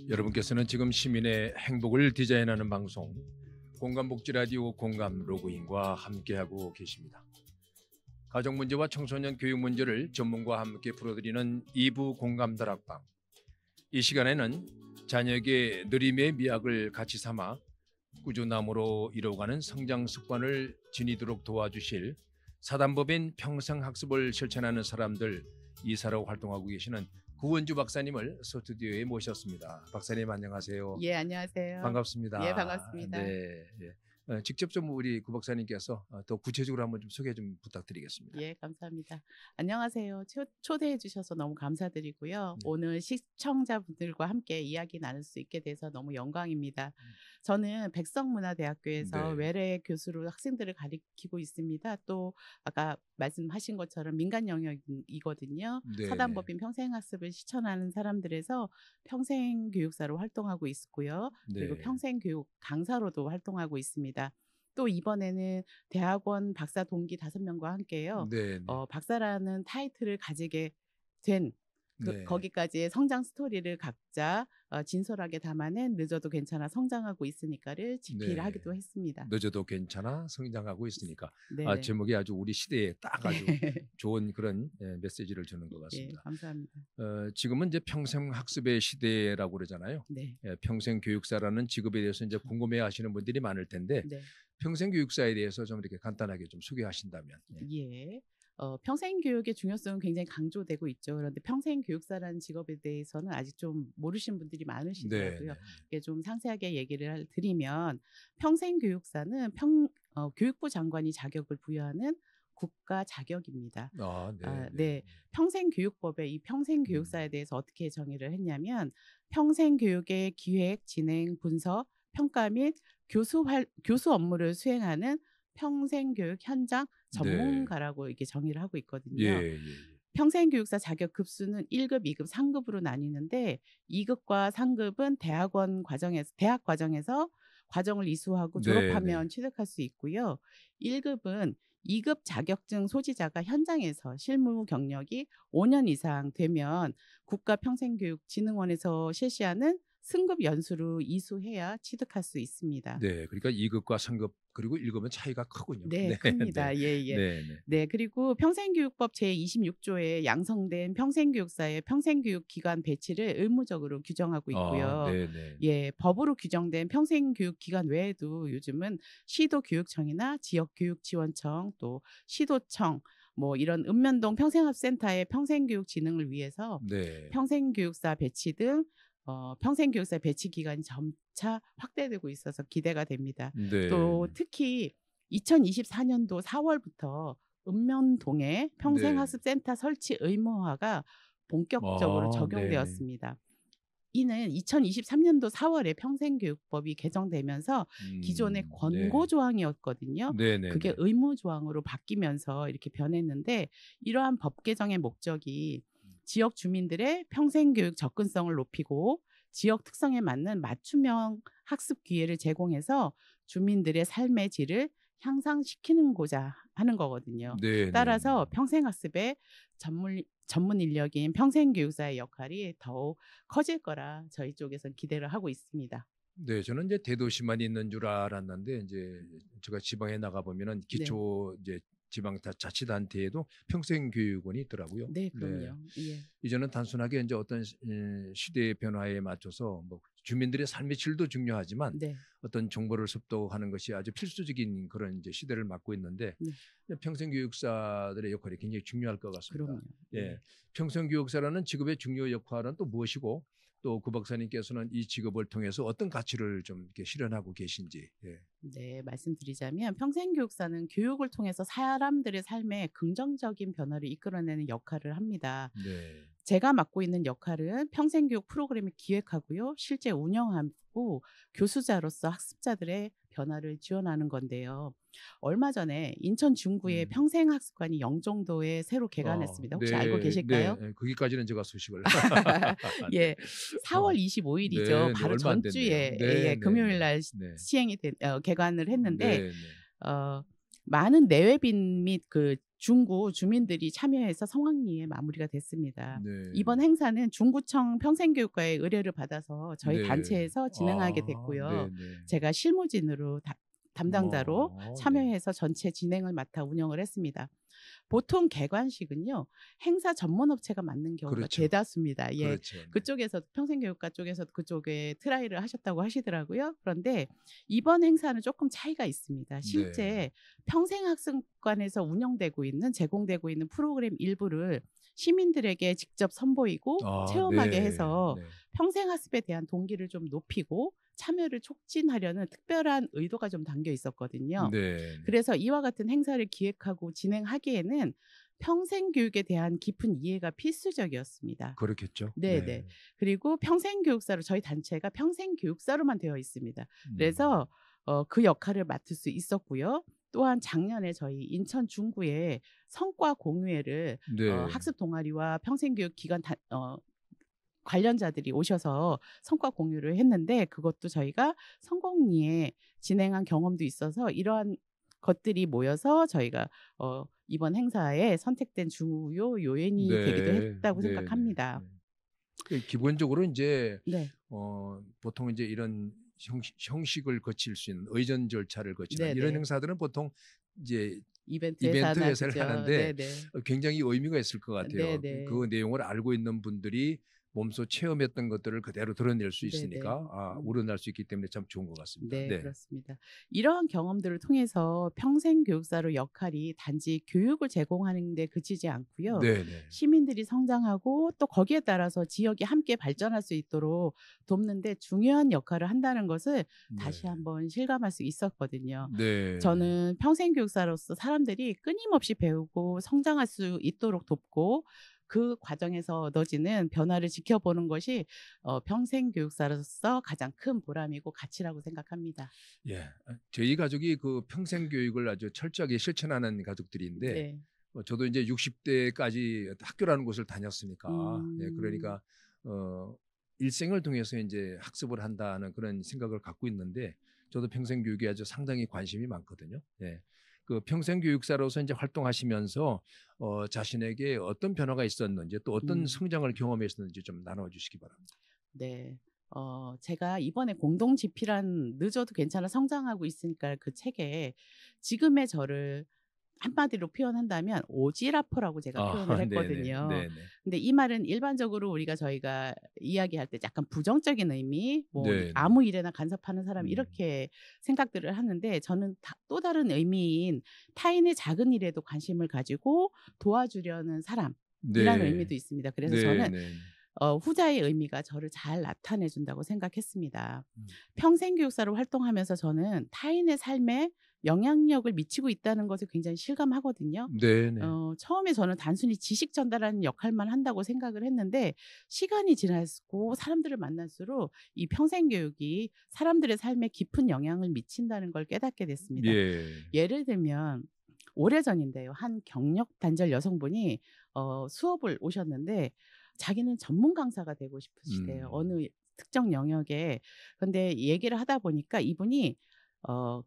여러분께서는 지금 시민의 행복을 디자인하는 방송 공감복지 라디오 공감 로그인과 함께하고 계십니다. 가족 문제와 청소년 교육 문제를 전문가와 함께 풀어드리는 2부 공감 다락방. 이 시간에는 자녀에게 느림의 미학을 같이 삼아 꾸준함으로 이뤄가는 성장 습관을 지니도록 도와주실 사단법인 평생학습을 실천하는 사람들 이사로 활동하고 계시는 구원주 박사님을 스튜디오에 모셨습니다. 박사님 안녕하세요. 예, 안녕하세요. 반갑습니다. 예, 반갑습니다. 네, 예. 직접 좀 우리 구 박사님께서 더 구체적으로 한번 좀 소개 좀 부탁드리겠습니다. 예, 감사합니다. 안녕하세요. 초대해 주셔서 너무 감사드리고요. 네. 오늘 시청자분들과 함께 이야기 나눌 수 있게 돼서 너무 영광입니다. 저는 백성문화대학교에서 네. 외래 교수로 학생들을 가리키고 있습니다. 또 아까 말씀하신 것처럼 민간 영역이거든요. 네, 사단법인 평생학습을 실천하는 사람들에서 평생교육사로 활동하고 있고요. 그리고 네. 평생교육 강사로도 활동하고 있습니다. 또 이번에는 대학원 박사 동기 5명과 함께요. 네, 네. 박사라는 타이틀을 가지게 된 네. 거기까지의 성장 스토리를 각자 진솔하게 담아낸 늦어도 괜찮아 성장하고 있으니까를 집필을 네. 하기도 했습니다. 늦어도 괜찮아 성장하고 있으니까. 네. 제목이 아주 우리 시대에 딱 아주 네. 좋은 그런 메시지를 주는 것 예, 같습니다. 감사합니다. 지금은 이제 평생학습의 시대라고 그러잖아요. 네. 평생교육사라는 직업에 대해서 이제 궁금해하시는 분들이 많을 텐데 네. 평생교육사에 대해서 좀 이렇게 간단하게 좀 소개하신다면. 예. 평생교육의 중요성은 굉장히 강조되고 있죠. 그런데 평생교육사라는 직업에 대해서는 아직 좀 모르시는 분들이 많으시더라고요. 이게 좀 상세하게 얘기를 드리면 평생교육사는 교육부 장관이 자격을 부여하는 국가 자격입니다. 네. 평생교육법에 이 평생교육사에 대해서 어떻게 정의를 했냐면 평생교육의 기획, 진행, 분석, 평가 및 교수 업무를 수행하는 평생교육 현장 전문가라고 이렇게 정의를 하고 있거든요. 예. 평생교육사 자격 급수는 1급, 2급, 3급으로 나뉘는데 2급과 3급은 대학 과정에서 과정을 이수하고 졸업하면 취득할 수 있고요. 1급은 2급 자격증 소지자가 현장에서 실무 경력이 5년 이상 되면 국가평생교육진흥원에서 실시하는 승급 연수로 이수해야 취득할 수 있습니다. 네, 그러니까 2급과 3급 그리고 1급은 차이가 크군요. 네, 큽니다. 예. 네, 그리고 평생교육법 제26조에 양성된 평생교육사의 평생교육 기관 배치를 의무적으로 규정하고 있고요. 예, 법으로 규정된 평생교육 기관 외에도 요즘은 시도교육청이나 지역교육지원청 또 시도청 뭐 이런 읍면동 평생학센터의 평생교육 진흥을 위해서 평생교육사 배치 등 평생교육사 배치 기간이 점차 확대되고 있어서 기대가 됩니다. 또 특히 2024년도 4월부터 읍면동에 평생학습센터 설치 의무화가 본격적으로 적용되었습니다. 이는 2023년도 4월에 평생교육법이 개정되면서 기존의 권고 조항이었거든요. 그게 의무 조항으로 바뀌면서 이렇게 변했는데 이러한 법 개정의 목적이 지역 주민들의 평생교육 접근성을 높이고 지역 특성에 맞는 맞춤형 학습 기회를 제공해서 주민들의 삶의 질을 향상시키는고자 하는 거거든요. 따라서 평생학습의 전문 인력인 평생교육사의 역할이 더욱 커질 거라 저희 쪽에서는 기대를 하고 있습니다. 네, 저는 이제 대도시만 있는 줄 알았는데 이제 제가 지방에 나가 보면은 기초 이제 지방자치단체에도 평생교육원이 있더라고요. 네, 그럼요. 예. 이제는 단순하게 이제 어떤 시대의 변화에 맞춰서 뭐 주민들의 삶의 질도 중요하지만 어떤 정보를 습득하는 것이 아주 필수적인 그런 이제 시대를 맞고 있는데 평생교육사들의 역할이 굉장히 중요할 것 같습니다. 그럼요. 예, 평생교육사라는 직업의 중요 역할은 또 무엇이고 또 구 박사님께서는 이 직업을 통해서 어떤 가치를 좀 이렇게 실현하고 계신지. 네, 말씀드리자면 평생교육사는 교육을 통해서 사람들의 삶에 긍정적인 변화를 이끌어내는 역할을 합니다. 제가 맡고 있는 역할은 평생교육 프로그램을 기획하고요, 실제 운영하고 교수자로서 학습자들의 변화를 지원하는 건데요. 얼마 전에 인천 중구의 평생학습관이 영종도에 새로 개관했습니다. 혹시 알고 계실까요? 네, 거기까지는 제가 소식을. 예, 4월 25일이죠. 바로 전주에 금요일 날 시행이 개관을 했는데 많은 내외빈 및 그 중구 주민들이 참여해서 성황리에 마무리가 됐습니다. 네. 이번 행사는 중구청 평생교육과의 의뢰를 받아서 저희 네. 단체에서 진행하게 됐고요. 네네. 제가 실무진으로 담당자로 네. 참여해서 전체 진행을 맡아 운영을 했습니다. 보통 개관식은요 행사 전문 업체가 맡는 경우가 그렇죠. 대다수입니다. 예, 그렇죠. 네. 그쪽에서 평생교육과 쪽에서 그쪽에 트라이를 하셨다고 하시더라고요. 그런데 이번 행사는 조금 차이가 있습니다. 실제 네. 평생학습관에서 운영되고 있는 제공되고 있는 프로그램 일부를 시민들에게 직접 선보이고 체험하게 네. 해서 네. 평생학습에 대한 동기를 좀 높이고 참여를 촉진하려는 특별한 의도가 좀 담겨 있었거든요. 네. 그래서 이와 같은 행사를 기획하고 진행하기에는 평생교육에 대한 깊은 이해가 필수적이었습니다. 그렇겠죠. 네네. 네. 그리고 평생교육사로 저희 단체가 평생교육사로만 되어 있습니다. 음. 그래서 그 역할을 맡을 수 있었고요. 또한 작년에 저희 인천 중구에 성과 공유회를 네. 학습 동아리와 평생교육 기관 관련자들이 오셔서 성과 공유를 했는데 그것도 저희가 성공리에 진행한 경험도 있어서 이러한 것들이 모여서 저희가 이번 행사에 선택된 주요 요인이 되기도 했다고 네. 생각합니다. 네. 기본적으로 이제 네. 보통 이제 이런 형식을 거칠 수 있는 의전 절차를 거치는 네네. 이런 행사들은 보통 이제 이벤트 회사를 그죠? 하는데 네네. 굉장히 의미가 있을 것 같아요. 네네. 그 내용을 알고 있는 분들이 몸소 체험했던 것들을 그대로 드러낼 수 네네. 있으니까 우러날 수 있기 때문에 참 좋은 것 같습니다. 네, 네. 그렇습니다. 이러한 경험들을 통해서 평생교육사로 역할이 단지 교육을 제공하는 데 그치지 않고요. 네네. 시민들이 성장하고 또 거기에 따라서 지역이 함께 발전할 수 있도록 돕는 데 중요한 역할을 한다는 것을 다시 네. 한번 실감할 수 있었거든요. 네. 저는 평생교육사로서 사람들이 끊임없이 배우고 성장할 수 있도록 돕고 그 과정에서 얻어지는 변화를 지켜보는 것이 평생교육사로서 가장 큰 보람이고 가치라고 생각합니다. 예, 저희 가족이 그 평생 교육을 아주 철저하게 실천하는 가족들인데 네. 저도 이제 60대까지 학교라는 곳을 다녔으니까 그러니까 일생을 통해서 이제 학습을 한다는 그런 생각을 갖고 있는데 저도 평생 교육에 아주 상당히 관심이 많거든요. 예. 그 평생 교육사로서 이제 활동하시면서 자신에게 어떤 변화가 있었는지 또 어떤 성장을 경험했었는지 좀 나눠주시기 바랍니다. 네. 제가 이번에 공동집필한 늦어도 괜찮아 성장하고 있으니까 그 책에 지금의 저를 한마디로 표현한다면 오지라퍼라고 제가 표현을 했거든요. 네네. 근데 이 말은 일반적으로 저희가 이야기할 때 약간 부정적인 의미, 뭐 네네. 아무 일에나 간섭하는 사람 이렇게 생각들을 하는데 저는 또 다른 의미인 타인의 작은 일에도 관심을 가지고 도와주려는 사람이라는 네. 의미도 있습니다. 그래서 네, 저는 네. 후자의 의미가 저를 잘 나타내 준다고 생각했습니다. 평생교육사로 활동하면서 저는 타인의 삶에 영향력을 미치고 있다는 것을 굉장히 실감하거든요. 네네. 처음에 저는 단순히 지식 전달하는 역할만 한다고 생각을 했는데 시간이 지날수록 사람들을 만날수록 이 평생교육이 사람들의 삶에 깊은 영향을 미친다는 걸 깨닫게 됐습니다. 예. 예를 들면 오래전인데요. 한 경력 단절 여성분이 수업을 오셨는데 자기는 전문 강사가 되고 싶으시대요. 어느 특정 영역에. 근데 얘기를 하다 보니까 이분이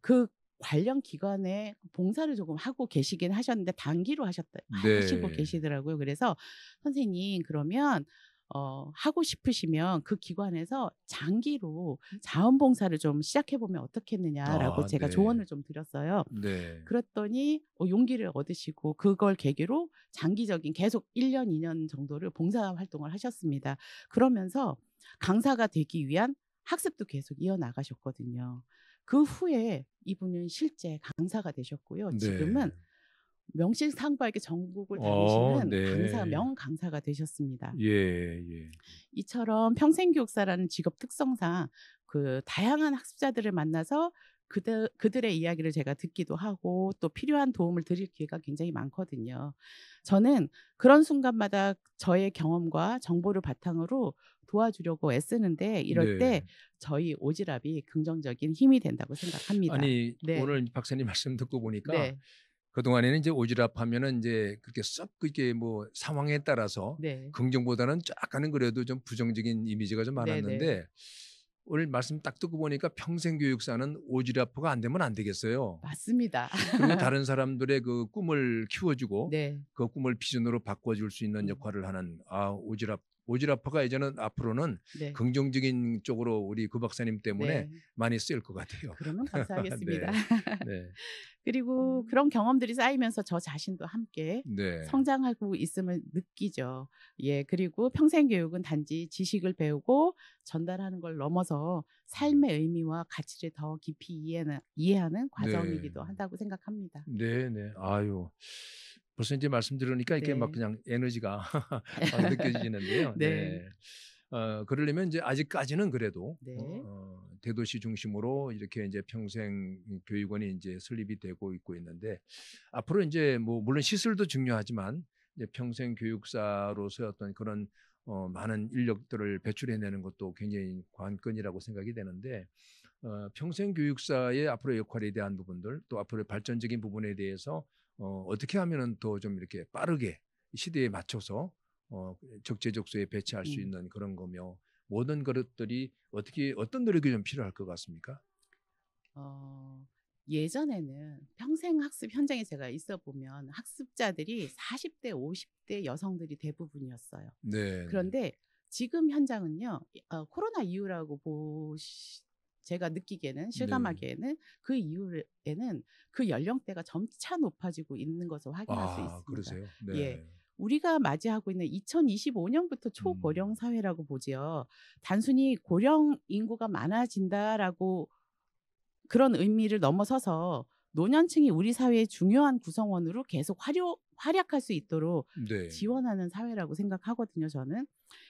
그 관련 기관에 봉사를 조금 하고 계시긴 하셨는데 단기로 하시고 계시더라고요. 그래서 선생님 그러면 하고 싶으시면 그 기관에서 장기로 자원봉사를 좀 시작해보면 어떻겠느냐라고 제가 조언을 좀 드렸어요. 네. 그랬더니 용기를 얻으시고 그걸 계기로 장기적인 계속 1년, 2년 정도를 봉사활동을 하셨습니다. 그러면서 강사가 되기 위한 학습도 계속 이어나가셨거든요. 그 후에 이분은 실제 강사가 되셨고요. 지금은 명실상부하게 전국을 다니시는 명강사가 되셨습니다. 예. 이처럼 평생교육사라는 직업 특성상 그 다양한 학습자들을 만나서 그들의 이야기를 제가 듣기도 하고 또 필요한 도움을 드릴 기회가 굉장히 많거든요. 저는 그런 순간마다 저의 경험과 정보를 바탕으로 도와주려고 애쓰는데 이럴 때 저희 오지랖이 긍정적인 힘이 된다고 생각합니다. 아니 오늘 박사님 말씀 듣고 보니까 네. 그동안에는 이제 오지랖 하면은 이제 그렇게 썩 그게 뭐 상황에 따라서 긍정보다는 약간은 그래도 좀 부정적인 이미지가 좀 많았는데 오늘 말씀 딱 듣고 보니까 평생교육사는 오지랖퍼가 안 되면 안 되겠어요. 맞습니다. 그리고 다른 사람들의 그 꿈을 키워주고 네. 그 꿈을 비전으로 바꿔줄 수 있는 역할을 하는 오지랖퍼가 이제는 앞으로는 네. 긍정적인 쪽으로 우리 그 박사님 때문에 네. 많이 쓰일 것 같아요. 그러면 감사하겠습니다. 네. 그리고 그런 경험들이 쌓이면서 저 자신도 함께 네. 성장하고 있음을 느끼죠. 예, 그리고 평생교육은 단지 지식을 배우고 전달하는 걸 넘어서 삶의 의미와 가치를 더 깊이 이해하는 과정이기도 한다고 생각합니다. 네, 네. 아유, 벌써 이제 말씀 들으니까 이렇게 네. 막 그냥 에너지가 막 느껴지는데요. 네. 그러려면 이제 아직까지는 그래도 네. 대도시 중심으로 이렇게 이제 평생 교육원이 이제 설립이 되고 있는데 앞으로 이제 뭐 물론 시설도 중요하지만 이제 평생 교육사로서 어떤 그런 많은 인력들을 배출해내는 것도 굉장히 관건이라고 생각이 되는데 평생 교육사의 앞으로의 역할에 대한 부분들 또 앞으로의 발전적인 부분에 대해서 어떻게 하면은 더 좀 이렇게 빠르게 시대에 맞춰서 적재적소에 배치할 수 있는 그런 거며 모든 것들이 어떤 노력이 좀 필요할 것 같습니까? 예전에는 평생 학습 현장에 제가 있어 보면 학습자들이 40대, 50대 여성들이 대부분이었어요. 네. 그런데 지금 현장은요, 코로나 이후라고 제가 느끼기에는 실감하기에는 그 이후에는 그 연령대가 점차 높아지고 있는 것을 확인할 수 있습니다. 그러세요? 네. 예. 우리가 맞이하고 있는 2025년부터 초고령 사회라고 보지요. 단순히 고령 인구가 많아진다라고 그런 의미를 넘어서서 노년층이 우리 사회의 중요한 구성원으로 계속 활약할 수 있도록 네. 지원하는 사회라고 생각하거든요. 저는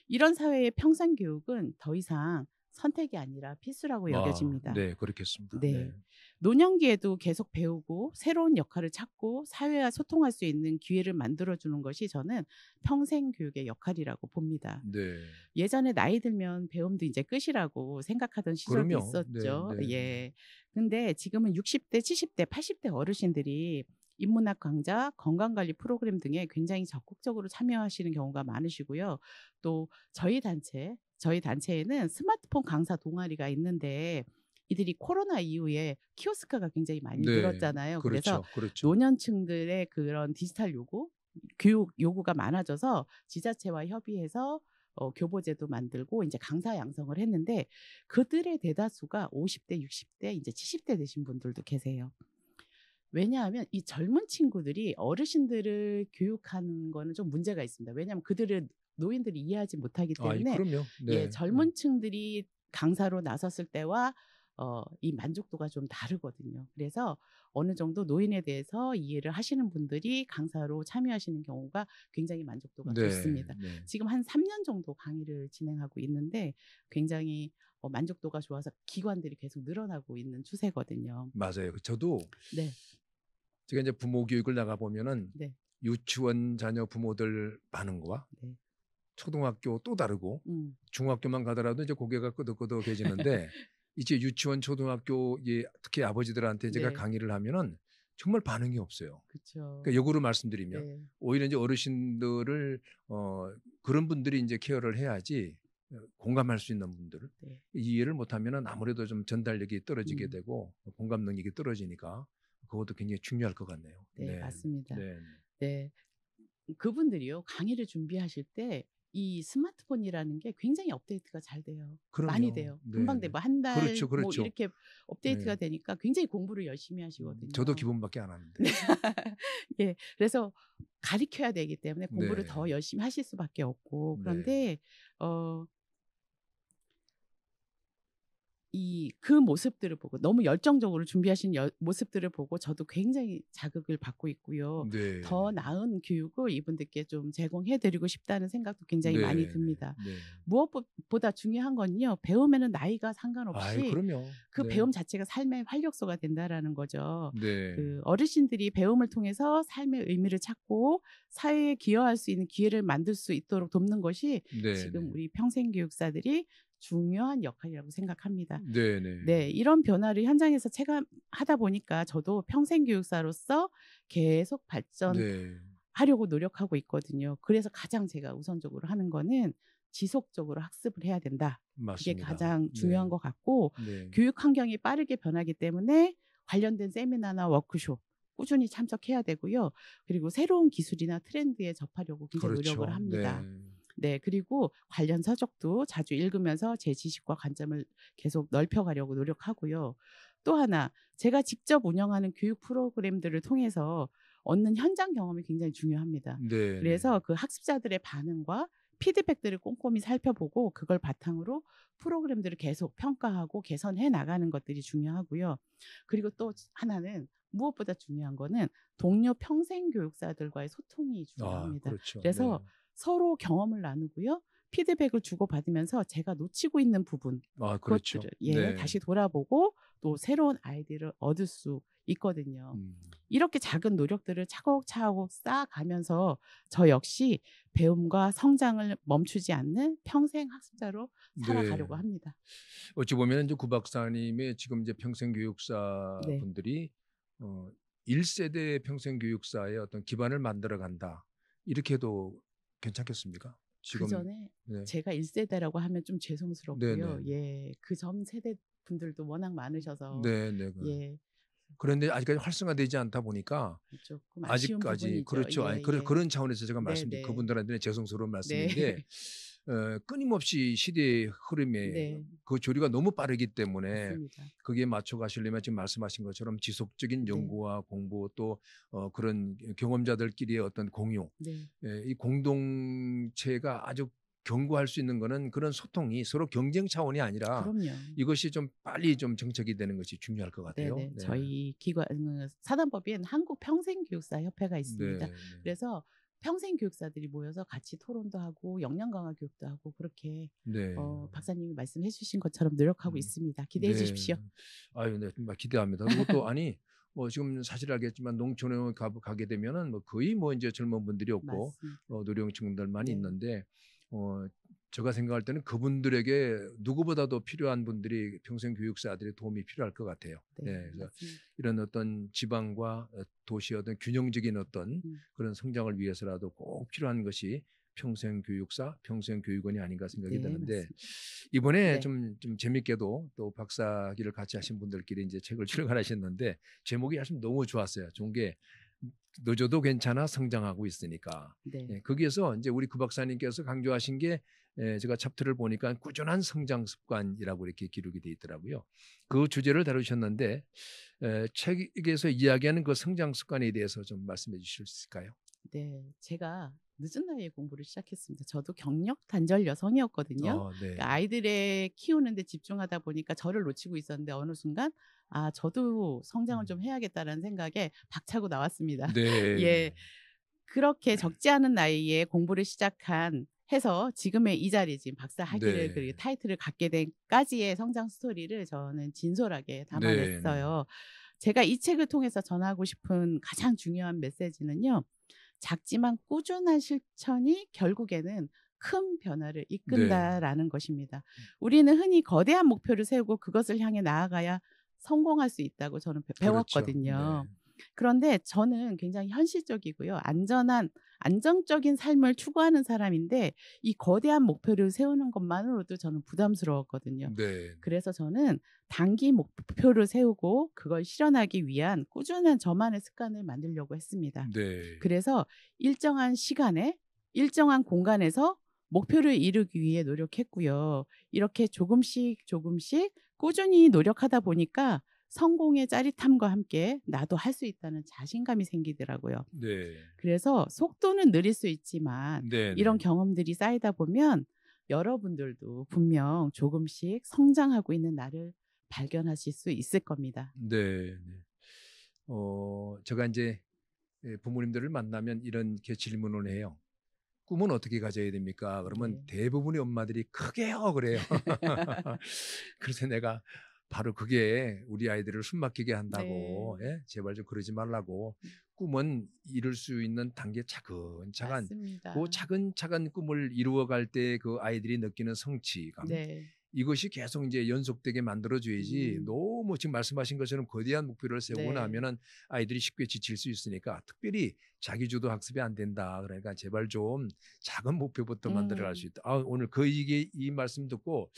이런 사회의 평생교육은 더 이상 선택이 아니라 필수라고 여겨집니다. 네, 그렇겠습니다. 네. 네. 노년기에도 계속 배우고 새로운 역할을 찾고 사회와 소통할 수 있는 기회를 만들어주는 것이 저는 평생교육의 역할이라고 봅니다. 네. 예전에 나이 들면 배움도 이제 끝이라고 생각하던 시절도 그럼요. 있었죠. 네, 네. 예. 근데 지금은 60대, 70대, 80대 어르신들이 인문학 강좌, 건강관리 프로그램 등에 굉장히 적극적으로 참여하시는 경우가 많으시고요. 또 저희 단체에는 스마트폰 강사 동아리가 있는데 이들이 코로나 이후에 키오스크가 굉장히 많이 늘었잖아요. 그래서 그렇죠. 노년층들의 그런 디지털 교육 요구가 많아져서 지자체와 협의해서 교보제도 만들고 이제 강사 양성을 했는데 그들의 대다수가 50대, 60대, 이제 70대 되신 분들도 계세요. 왜냐하면 이 젊은 친구들이 어르신들을 교육하는 거는 좀 문제가 있습니다. 왜냐하면 그들을 노인들이 이해하지 못하기 때문에 그럼요. 네. 예, 젊은 층들이 강사로 나섰을 때와 이 만족도가 좀 다르거든요. 그래서 어느 정도 노인에 대해서 이해를 하시는 분들이 강사로 참여하시는 경우가 굉장히 만족도가 좋습니다. 네. 지금 한 3년 정도 강의를 진행하고 있는데 굉장히 만족도가 좋아서 기관들이 계속 늘어나고 있는 추세거든요. 맞아요. 저도 네. 제가 이제 부모 교육을 나가 보면은 네. 유치원 자녀 부모들 반응과 네. 초등학교 또 다르고 중학교만 가더라도 이제 고개가 끄덕끄덕해지는데 이제 유치원, 초등학교 특히 아버지들한테 제가 네. 강의를 하면은 정말 반응이 없어요. 그렇죠. 그러니까 역으로 말씀드리면 네. 오히려 이제 어르신들을 그런 분들이 이제 케어를 해야지 공감할 수 있는 분들 네. 이해를 못하면은 아무래도 좀 전달력이 떨어지게 되고 공감 능력이 떨어지니까 그것도 굉장히 중요할 것 같네요. 네, 맞습니다. 네. 네. 그분들이요, 강의를 준비하실 때 이 스마트폰이라는 게 굉장히 업데이트가 잘 돼요. 그럼요. 많이 돼요. 네. 금방 돼. 뭐 한 달 그렇죠. 뭐 이렇게 업데이트가 네. 되니까 굉장히 공부를 열심히 하시거든요. 저도 기본밖에 안 하는데. 예. 그래서 가르쳐야 되기 때문에 공부를 네. 더 열심히 하실 수밖에 없고 그런데 그 모습들을 보고 너무 열정적으로 준비하신 모습들을 보고 저도 굉장히 자극을 받고 있고요. 네. 더 나은 교육을 이분들께 좀 제공해드리고 싶다는 생각도 굉장히 많이 듭니다. 네. 무엇보다 중요한 건요, 배움에는 나이가 상관없이 그럼요. 그 배움 자체가 삶의 활력소가 된다라는 거죠. 네. 그 어르신들이 배움을 통해서 삶의 의미를 찾고 사회에 기여할 수 있는 기회를 만들 수 있도록 돕는 것이 지금 우리 평생교육사들이 중요한 역할이라고 생각합니다. 네, 이런 변화를 현장에서 체감하다 보니까 저도 평생교육사로서 계속 발전하려고 노력하고 있거든요. 그래서 가장 제가 우선적으로 하는 거는 지속적으로 학습을 해야 된다. 그게 맞습니다. 가장 중요한 네. 것 같고 네. 교육 환경이 빠르게 변하기 때문에 관련된 세미나나 워크숍 꾸준히 참석해야 되고요. 그리고 새로운 기술이나 트렌드에 접하려고 굉장히 노력을 그렇죠. 합니다. 네. 네, 그리고 관련 서적도 자주 읽으면서 제 지식과 관점을 계속 넓혀가려고 노력하고요. 또 하나, 제가 직접 운영하는 교육 프로그램들을 통해서 얻는 현장 경험이 굉장히 중요합니다. 네. 그래서 그 학습자들의 반응과 피드백들을 꼼꼼히 살펴보고 그걸 바탕으로 프로그램들을 계속 평가하고 개선해 나가는 것들이 중요하고요. 그리고 또 하나는 무엇보다 중요한 거는 동료 평생 교육사들과의 소통이 중요합니다. 그렇죠. 그래서 네. 서로 경험을 나누고요. 피드백을 주고받으면서 제가 놓치고 있는 부분 그렇죠. 그것들을 네. 다시 돌아보고 또 새로운 아이디어를 얻을 수 있거든요. 음. 이렇게 작은 노력들을 차곡차곡 쌓아가면서 저 역시 배움과 성장을 멈추지 않는 평생 학습자로 살아가려고 네. 합니다. 어찌 보면 이제 구 박사님의 지금 이제 평생 교육사 네. 분들이 1세대 평생 교육사의 어떤 기반을 만들어 간다. 이렇게 해도 괜찮겠습니까? 지금 그전에 네. 제가 1세대라고 하면 좀 죄송스럽고요. 네네. 예. 그 전 세대 분들도 워낙 많으셔서 네네. 예. 그런데 아직까지 활성화되지 않다 보니까 조금 아쉬운 아직까지 부분이죠. 그렇죠. 아니, 예. 그런 차원에서 제가 말씀드린 네네. 그분들한테는 죄송스러운 네. 말씀인데 끊임없이 시대의 흐름에 네. 그 조류가 너무 빠르기 때문에 맞습니다. 거기에 맞춰 가시려면 지금 말씀하신 것처럼 지속적인 네. 연구와 공부 또 그런 경험자들끼리의 어떤 공유 네. 이 공동체가 아주 견고할 수 있는 거는 그런 소통이 서로 경쟁 차원이 아니라 그럼요. 이것이 좀 빨리 좀 정착이 되는 것이 중요할 것 같아요. 네네. 네. 저희 기관 사단법인 한국평생교육사협회가 있습니다. 네. 그래서 평생 교육사들이 모여서 같이 토론도 하고 역량 강화 교육도 하고 그렇게 네. 박사님이 말씀해 주신 것처럼 노력하고 있습니다. 기대해 주십시오. 아유, 네, 정말 기대합니다. 그리고 또 아니 지금 사실 알겠지만 농촌에 가게 되면은 거의 이제 젊은 분들이 없고 맞습니다. 노령층들만 네. 있는데 제가 생각할 때는 그분들에게 누구보다도 필요한 분들이 평생 교육사들의 도움이 필요할 것 같아요. 네, 그래서 맞습니다. 이런 어떤 지방과 도시의 어떤 균형적인 어떤 그런 성장을 위해서라도 꼭 필요한 것이 평생 교육사, 평생 교육원이 아닌가 생각이 네, 드는데 맞습니다. 이번에 네. 좀 재밌게도 또 박사기를 같이 하신 분들끼리 이제 책을 출간하셨는데 제목이 사실 너무 좋았어요. 좋은 게 늦어도 괜찮아 성장하고 있으니까. 네. 예, 거기에서 이제 우리 구 박사님께서 강조하신 게 제가 챕터를 보니까 꾸준한 성장 습관이라고 이렇게 기록이 돼 있더라고요. 그 주제를 다루셨는데 책에서 이야기하는 그 성장 습관에 대해서 좀 말씀해 주실 수 있을까요? 네, 제가 늦은 나이에 공부를 시작했습니다. 저도 경력 단절 여성이었거든요. 네. 그러니까 아이들의 키우는데 집중하다 보니까 저를 놓치고 있었는데 어느 순간 저도 성장을 좀 해야겠다라는 생각에 박차고 나왔습니다. 네. 예, 그렇게 적지 않은 나이에 공부를 시작한 해서 지금의 이 자리 지금 박사 학위를 네. 그리고 타이틀을 갖게 된까지의 성장 스토리를 저는 진솔하게 담아냈어요. 제가 이 책을 통해서 전하고 싶은 가장 중요한 메시지는요. 작지만 꾸준한 실천이 결국에는 큰 변화를 이끈다라는 것입니다. 우리는 흔히 거대한 목표를 세우고 그것을 향해 나아가야 성공할 수 있다고 저는 배웠거든요. 그렇죠. 네. 그런데 저는 굉장히 현실적이고요. 안정적인 삶을 추구하는 사람인데 이 거대한 목표를 세우는 것만으로도 저는 부담스러웠거든요. 네. 그래서 저는 단기 목표를 세우고 그걸 실현하기 위한 꾸준한 저만의 습관을 만들려고 했습니다. 네. 그래서 일정한 시간에 일정한 공간에서 목표를 이루기 위해 노력했고요. 이렇게 조금씩 꾸준히 노력하다 보니까 성공의 짜릿함과 함께 나도 할 수 있다는 자신감이 생기더라고요. 네. 그래서 속도는 느릴 수 있지만 네. 이런 경험들이 쌓이다 보면 여러분들도 분명 조금씩 성장하고 있는 나를 발견하실 수 있을 겁니다. 네. 제가 이제 부모님들을 만나면 이렇게 질문을 해요. 꿈은 어떻게 가져야 됩니까? 그러면 네. 대부분의 엄마들이 크게요 그래요. 그래서 내가 바로 그게 우리 아이들을 숨막히게 한다고 네. 제발 좀 그러지 말라고 꿈은 이룰 수 있는 단계 차근차근 맞습니다. 그 차근차근 꿈을 이루어갈 때 그 아이들이 느끼는 성취감 네. 이것이 계속 이제 연속되게 만들어줘야지 너무 지금 말씀하신 것처럼 거대한 목표를 세우고 네. 나면은 아이들이 쉽게 지칠 수 있으니까 특별히 자기주도 학습이 안 된다. 그러니까 제발 좀 작은 목표부터 만들어갈 수 있다. 오늘 이게 이 말씀 듣고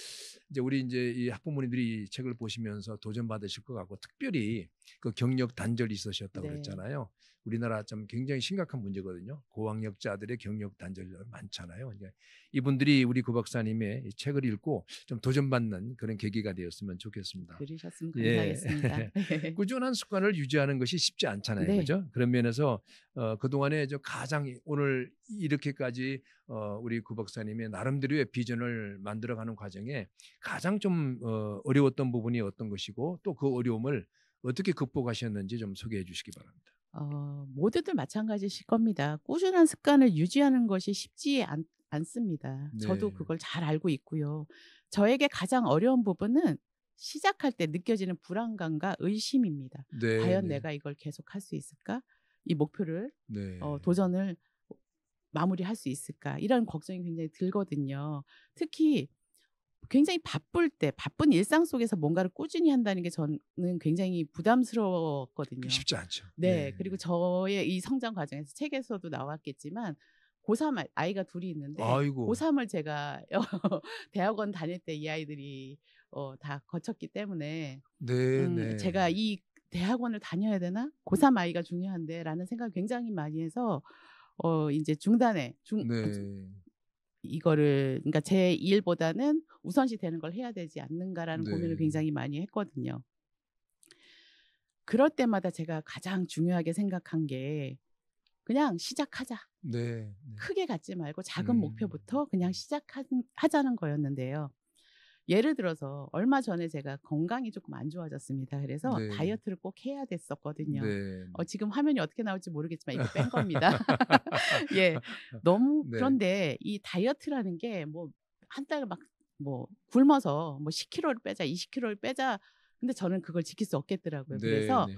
이제 우리 이제 이 학부모님들이 이 책을 보시면서 도전받으실 것 같고 특별히 그 경력 단절이 있으셨다고 네. 그랬잖아요. 우리나라 좀 굉장히 심각한 문제거든요. 고학력자들의 경력 단절 많잖아요. 그러니까 이분들이 우리 구 박사님의 이 책을 읽고 좀 도전받는 그런 계기가 되었으면 좋겠습니다. 그러셨으면 예. 감사하겠습니다. 꾸준한 습관을 유지하는 것이 쉽지 않잖아요. 네. 그죠? 그런 면에서 그동안에 가장 오늘 이렇게까지 우리 구 박사님의 나름대로의 비전을 만들어가는 과정에 가장 좀 어려웠던 부분이 어떤 것이고 또 그 어려움을 어떻게 극복하셨는지 좀 소개해 주시기 바랍니다. 모두들 마찬가지실 겁니다. 꾸준한 습관을 유지하는 것이 쉽지 않습니다. 저도 네. 그걸 잘 알고 있고요. 저에게 가장 어려운 부분은 시작할 때 느껴지는 불안감과 의심입니다. 네, 과연 네. 내가 이걸 계속할 수 있을까? 이 목표를 네. 도전을 마무리할 수 있을까? 이런 걱정이 굉장히 들거든요. 특히 굉장히 바쁠 때, 바쁜 일상 속에서 뭔가를 꾸준히 한다는 게 저는 굉장히 부담스러웠거든요. 쉽지 않죠. 네. 그리고 저의 이 성장 과정에서 책에서도 나왔겠지만 고3 아이가 둘이 있는데 아이고. 고3을 제가 대학원 다닐 때 이 아이들이 다 거쳤기 때문에 네, 네. 제가 이 대학원을 다녀야 되나? 고3 아이가 중요한데 라는 생각을 굉장히 많이 해서 이제 중단에 네. 이거를 그러니까 제 일보다는 우선시 되는 걸 해야 되지 않는가라는 네. 고민을 굉장히 많이 했거든요. 그럴 때마다 제가 가장 중요하게 생각한 게 그냥 시작하자. 네. 네. 크게 갖지 말고 작은 목표부터 그냥 하자는 거였는데요. 예를 들어서 얼마 전에 제가 건강이 조금 안 좋아졌습니다. 그래서 네. 다이어트를 꼭 해야 됐었거든요. 네. 지금 화면이 어떻게 나올지 모르겠지만 이거 뺀 겁니다. 예, 너무 네. 그런데 이 다이어트라는 게 뭐 한 달 막 뭐 굶어서 뭐 10kg를 빼자, 20kg를 빼자. 근데 저는 그걸 지킬 수 없겠더라고요. 네, 그래서 네.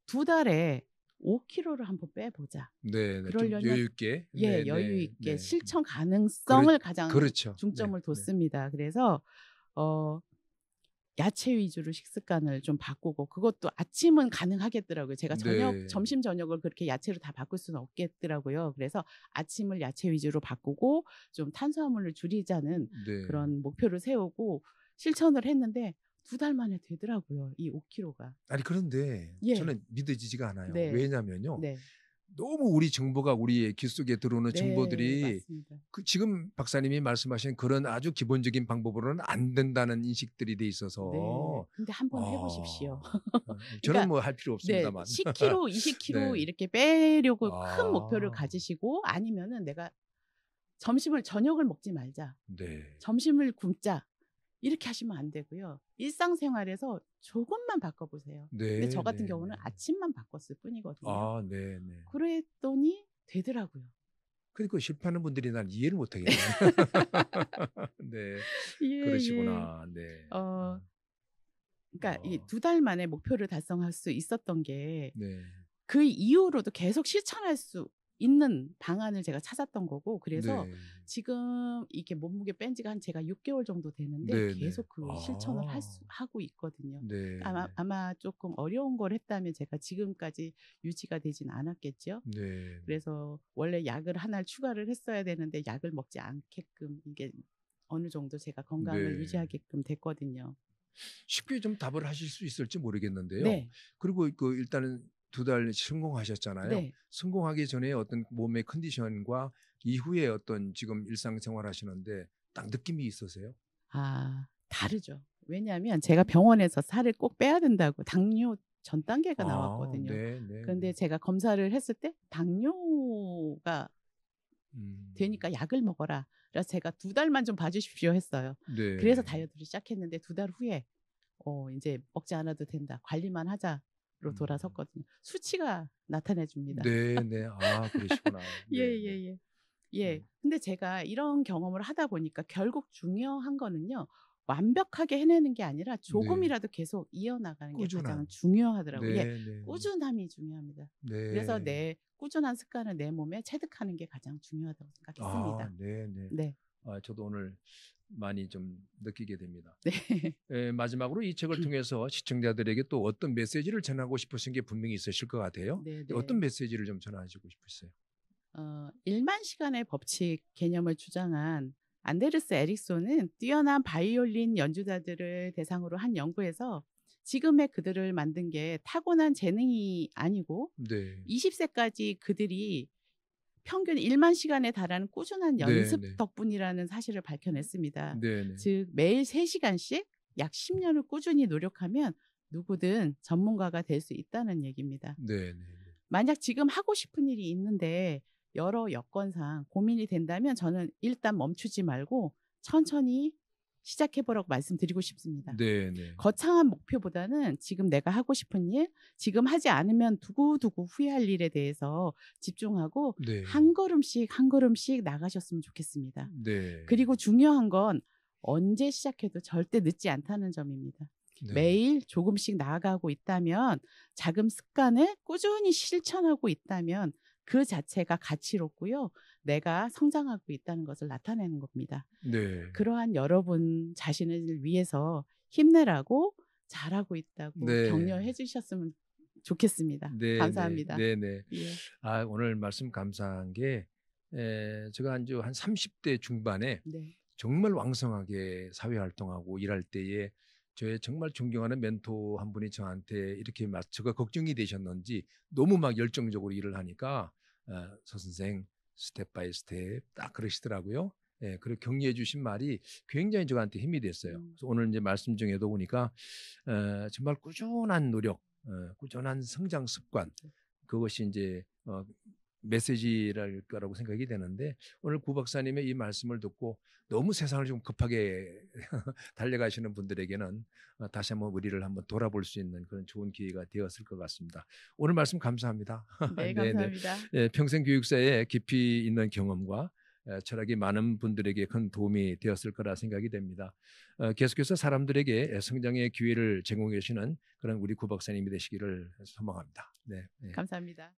2달에 5kg를 한번 빼보자. 네, 네. 좀 그러려면 여유 있게. 예, 네, 여유 네, 있게 네. 실천 가능성을 가장 그렇죠. 중점을 네, 뒀습니다. 그래서 야채 위주로 식습관을 좀 바꾸고 그것도 아침은 가능하겠더라고요. 제가 네. 점심 저녁을 그렇게 야채로 다 바꿀 수는 없겠더라고요. 그래서 아침을 야채 위주로 바꾸고 좀 탄수화물을 줄이자는 네. 그런 목표를 세우고 실천을 했는데 2달 만에 되더라고요. 이 5kg가. 아니 그런데 예. 저는 믿어지지가 않아요. 네. 왜냐면요. 네. 너무 우리 정보가 우리의 귀 속에 들어오는 네, 정보들이 맞습니다. 지금 박사님이 말씀하신 그런 아주 기본적인 방법으로는 안 된다는 인식들이 돼 있어서 네. 근데 한번 해보십시오. 저는 뭐 할 필요 네, 없습니다만. 10kg, 20kg 네. 이렇게 빼려고 아. 큰 목표를 가지시고 아니면은 내가 저녁을 먹지 말자. 네. 점심을 굶자. 이렇게 하시면 안 되고요. 일상생활에서 조금만 바꿔보세요. 네. 근데 저 같은 네, 경우는 네. 아침만 바꿨을 뿐이거든요. 아, 네, 네. 그랬더니 되더라고요. 그러니까 실패하는 분들이 난 이해를 못 하겠네. 네. 예, 그러시구나. 네. 그러니까 이 2달 만에 목표를 달성할 수 있었던 게 네. 그 이후로도 계속 실천할 수 있는 방안을 제가 찾았던 거고 그래서 네. 지금 이렇게 몸무게 뺀 지가 한 제가 6개월 정도 되는데 네, 계속 네. 그 실천을 하고 있거든요. 네. 아마 조금 어려운 걸 했다면 제가 지금까지 유지가 되진 않았겠죠. 네. 그래서 원래 약을 하나 추가를 했어야 되는데 약을 먹지 않게끔 이게 어느 정도 제가 건강을 네. 유지하게끔 됐거든요. 쉽게 좀 답을 하실 수 있을지 모르겠는데요. 네. 그리고 일단은 2달 성공하셨잖아요. 네. 성공하기 전에 어떤 몸의 컨디션과 이후에 어떤 지금 일상생활 하시는데 딱 느낌이 있으세요? 다르죠. 왜냐하면 제가 병원에서 살을 꼭 빼야 된다고 당뇨 전 단계가 나왔거든요. 네, 네. 그런데 제가 검사를 했을 때 당뇨가 되니까 약을 먹어라. 그래서 제가 2달만 좀 봐주십시오 했어요. 네. 그래서 다이어트를 시작했는데 2달 후에 이제 먹지 않아도 된다. 관리만 하자로 돌아섰거든요. 수치가 나타내 줍니다. 네, 네. 그러시구나. 예. 근데 제가 이런 경험을 하다 보니까 결국 중요한 거는요. 완벽하게 해내는 게 아니라 조금이라도 계속 이어나가는 게 가장 중요하더라고요. 네. 꾸준함이 중요합니다. 네. 그래서 내 꾸준한 습관을 내 몸에 체득하는 게 가장 중요하다고 생각했습니다. 네. 네. 저도 오늘 많이 좀 느끼게 됩니다. 네. 마지막으로 이 책을 통해서 시청자들에게 또 어떤 메시지를 전하고 싶으신 게 분명히 있으실 것 같아요. 네네. 어떤 메시지를 좀 전하시고 싶으세요? 1만 시간의 법칙 개념을 주장한 안데르스 에릭손은 뛰어난 바이올린 연주자들을 대상으로 한 연구에서 지금의 그들을 만든 게 타고난 재능이 아니고 네. 20세까지 그들이 평균 1만 시간에 달하는 꾸준한 연습 네. 덕분이라는 사실을 밝혀냈습니다. 네. 즉 매일 3시간씩 약 10년을 꾸준히 노력하면 누구든 전문가가 될 수 있다는 얘기입니다. 네. 만약 지금 하고 싶은 일이 있는데 여러 여건상 고민이 된다면 저는 일단 멈추지 말고 천천히 시작해보라고 말씀드리고 싶습니다. 네. 거창한 목표보다는 지금 내가 하고 싶은 일, 지금 하지 않으면 두고두고 후회할 일에 대해서 집중하고 네. 한 걸음씩 한 걸음씩 나가셨으면 좋겠습니다. 네. 그리고 중요한 건 언제 시작해도 절대 늦지 않다는 점입니다. 네. 매일 조금씩 나아가고 있다면, 작은 습관을 꾸준히 실천하고 있다면 그 자체가 가치롭고요. 내가 성장하고 있다는 것을 나타내는 겁니다. 네. 그러한 여러분 자신을 위해서 힘내라고, 잘하고 있다고 네. 격려해 주셨으면 좋겠습니다. 네. 감사합니다. 네. 예. 오늘 말씀 감사한 게 제가 한 30대 중반에 네. 정말 왕성하게 사회 활동하고 일할 때에 저의 정말 존경하는 멘토 한 분이 저한테 이렇게 제가 걱정이 되셨는지 너무 막 열정적으로 일을 하니까 서 선생 스텝 바이 스텝 딱 그러시더라고요. 예, 그리고 격려해 주신 말이 굉장히 저한테 힘이 됐어요. 그래서 오늘 이제 말씀 중에도 보니까 정말 꾸준한 노력, 꾸준한 성장 습관, 그것이 이제 메시지랄 거라고 생각이 되는데, 오늘 구 박사님의 이 말씀을 듣고 너무 세상을 좀 급하게 달려가시는 분들에게는 다시 한번 우리를 한번 돌아볼 수 있는 그런 좋은 기회가 되었을 것 같습니다. 오늘 말씀 감사합니다. 네, 네네. 감사합니다. 평생 교육사에 깊이 있는 경험과 철학이 많은 분들에게 큰 도움이 되었을 거라 생각이 됩니다. 계속해서 사람들에게 성장의 기회를 제공해 주시는 그런 우리 구 박사님이 되시기를 소망합니다. 네. 감사합니다.